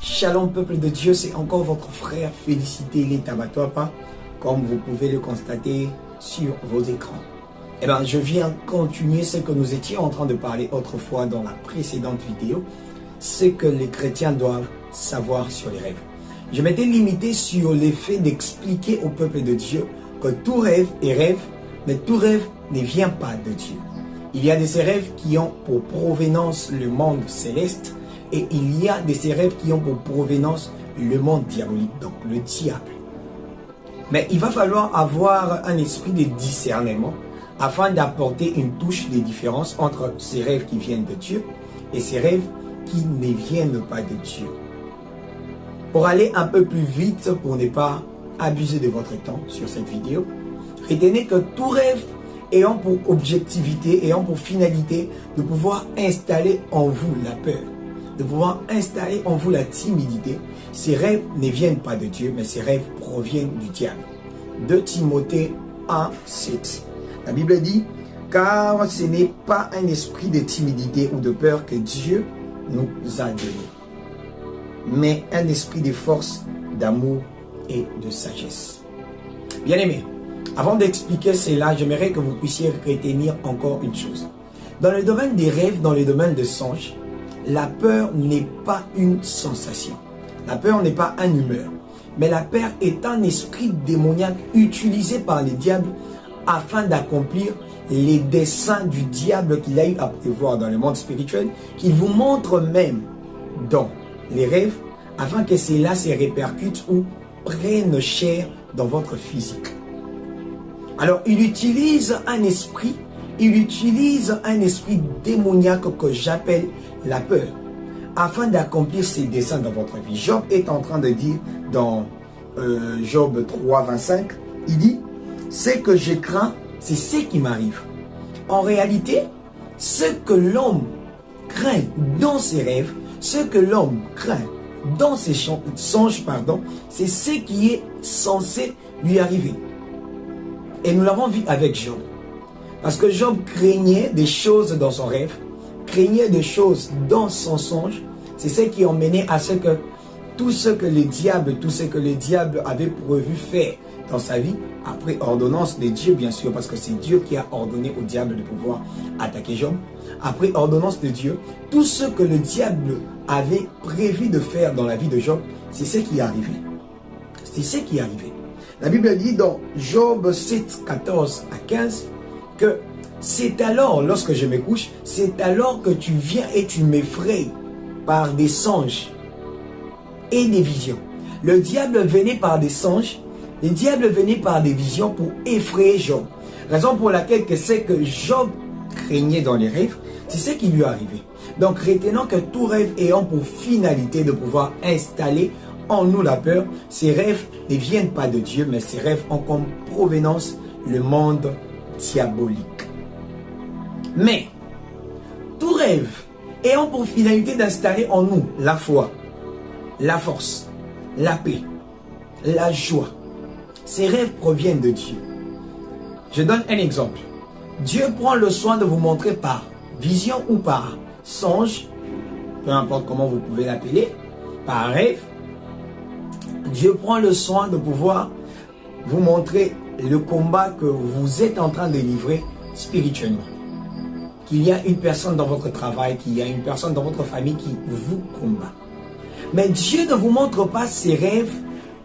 Shalom peuple de Dieu, c'est encore votre frère Félicité Letabatwapa, comme vous pouvez le constater sur vos écrans. Eh bien, je viens continuer ce que nous étions en train de parler autrefois dans la précédente vidéo, ce que les chrétiens doivent savoir sur les rêves. Je m'étais limité sur l'effet d'expliquer au peuple de Dieu que tout rêve est rêve, mais tout rêve ne vient pas de Dieu. Il y a de ces rêves qui ont pour provenance le monde céleste, et il y a de ces rêves qui ont pour provenance le monde diabolique, donc le diable. Mais il va falloir avoir un esprit de discernement afin d'apporter une touche de différence entre ces rêves qui viennent de Dieu et ces rêves qui ne viennent pas de Dieu. Pour aller un peu plus vite, pour ne pas abuser de votre temps sur cette vidéo, retenez que tout rêve ayant pour objectivité, ayant pour finalité de pouvoir installer en vous la peur, de pouvoir installer en vous la timidité, ces rêves ne viennent pas de Dieu, mais ces rêves proviennent du diable. 2 Timothée 1, 7. La Bible dit, car ce n'est pas un esprit de timidité ou de peur que Dieu nous a donné, mais un esprit de force, d'amour et de sagesse. Bien-aimés, avant d'expliquer cela, j'aimerais que vous puissiez retenir encore une chose. Dans le domaine des rêves, dans le domaine des songes, la peur n'est pas une sensation. La peur n'est pas une humeur. Mais la peur est un esprit démoniaque utilisé par les diables afin d'accomplir les desseins du diable qu'il a eu à prévoir dans le monde spirituel, qu'il vous montre même dans les rêves, afin que cela se répercute ou prenne chair dans votre physique. Alors, il utilise un esprit démoniaque que j'appelle la peur, afin d'accomplir ses desseins dans votre vie. Job est en train de dire dans Job 3, 25, il dit, ce que je crains, c'est ce qui m'arrive. En réalité, ce que l'homme craint dans ses rêves, ce que l'homme craint dans ses songes, c'est ce qui est censé lui arriver. Et nous l'avons vu avec Job. Parce que Job craignait des choses dans son rêve, craignait des choses dans son songe. C'est ce qui a mené à ce que tout ce que le diable avait prévu faire dans sa vie, après ordonnance de Dieu bien sûr, parce que c'est Dieu qui a ordonné au diable de pouvoir attaquer Job. Après ordonnance de Dieu, tout ce que le diable avait prévu de faire dans la vie de Job, c'est ce qui est arrivé. C'est ce qui est arrivé. La Bible dit dans Job 7, 14 à 15 que c'est alors, lorsque je me couche, c'est alors que tu viens et tu m'effraies par des songes et des visions. Le diable venait par des songes, le diable venait par des visions pour effrayer Job. Raison pour laquelle c'est que Job craignait dans les rêves, c'est ce qui lui est arrivé. Donc retenons que tout rêve ayant pour finalité de pouvoir installer en nous la peur, ces rêves ne viennent pas de Dieu, mais ces rêves ont comme provenance le monde diabolique. Mais tout rêve ayant pour finalité d'installer en nous la foi, la force, la paix, la joie, ces rêves proviennent de Dieu. Je donne un exemple. Dieu prend le soin de vous montrer par vision ou par songe, peu importe comment vous pouvez l'appeler, par rêve. Dieu prend le soin de pouvoir vous montrer le combat que vous êtes en train de livrer spirituellement. Qu'il y a une personne dans votre travail, qu'il y a une personne dans votre famille qui vous combat. Mais Dieu ne vous montre pas ses rêves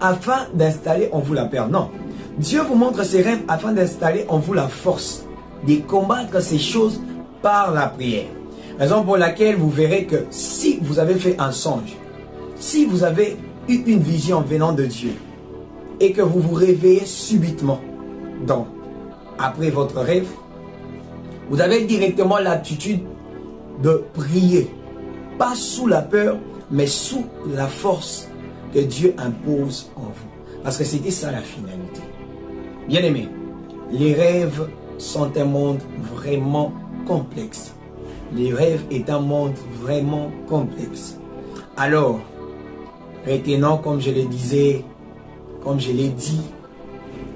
afin d'installer en vous la peur. Non. Dieu vous montre ses rêves afin d'installer en vous la force de combattre ces choses par la prière. Raison pour laquelle vous verrez que si vous avez fait un songe, si vous avez eu une vision venant de Dieu et que vous vous réveillez subitement après votre rêve, vous avez directement l'attitude de prier, pas sous la peur, mais sous la force que Dieu impose en vous. Parce que c'était ça la finalité. Bien aimés, les rêves sont un monde vraiment complexe. Les rêves est un monde vraiment complexe. Alors, retenons, comme je le disais, comme je l'ai dit,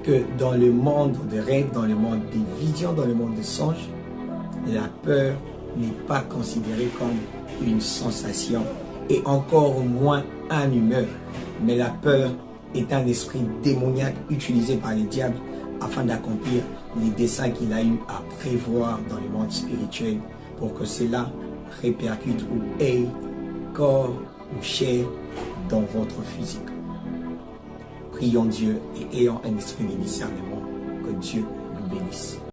que dans le monde des rêves, dans le monde des visions, dans le monde des songes, la peur n'est pas considérée comme une sensation et encore moins un humain. Mais la peur est un esprit démoniaque utilisé par les diables afin d'accomplir les desseins qu'il a eu à prévoir dans le monde spirituel pour que cela répercute ou ait corps ou chair dans votre physique. Prions Dieu et ayons un esprit de discernement. Que Dieu nous bénisse.